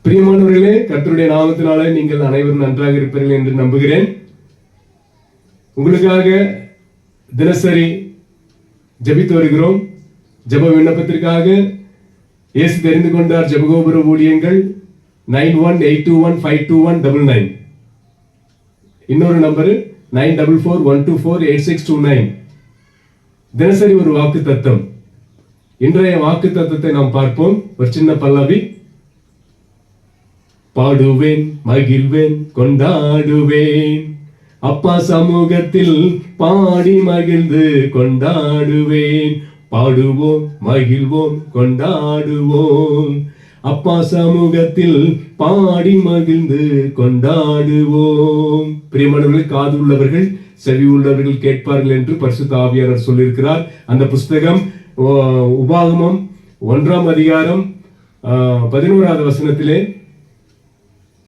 பிரியமானவர்களே, கர்த்தருடைய நாமத்தினாலே நீங்கள் அனைவரும் நன்றாக இருப்பீர்கள் என்று நம்புகிறேன். உங்களுக்காக தினசரி ஜெபித்து வருகிறோம். ஜெப விண்ணப்பத்திற்காக இயேசு தெரிந்து கொண்டார் ஜெபகோபுர ஊழியங்கள் 9182152199. இன்னொரு நம்பர் 9441248629. தினசரி ஒரு வாக்கு தத்தம். இன்றைய வாக்கு தத்தத்தை நாம் பார்ப்போம். ஒரு சின்ன பல்லவி. பாடுவேன், மகிழ்வேன், கொண்டாடுவேன், அப்பா சமூகத்தில் பாடி மகிழ்ந்து கொண்டாடுவேன். பாடுவோம், மகிழ்வோம், கொண்டாடுவோம், அப்பா சமூகத்தில் பாடி மகிழ்ந்து கொண்டாடுவோம். பிரியமானவர்கள், காது உள்ளவர்கள் செவி உள்ளவர்கள் கேட்பார்கள் என்று பரிசுத்த ஆவியானவர் சொல்லியிருக்கிறார். அந்த புஸ்தகம் உபாகமம் 1 அதிகாரம் 11வது வசனத்திலே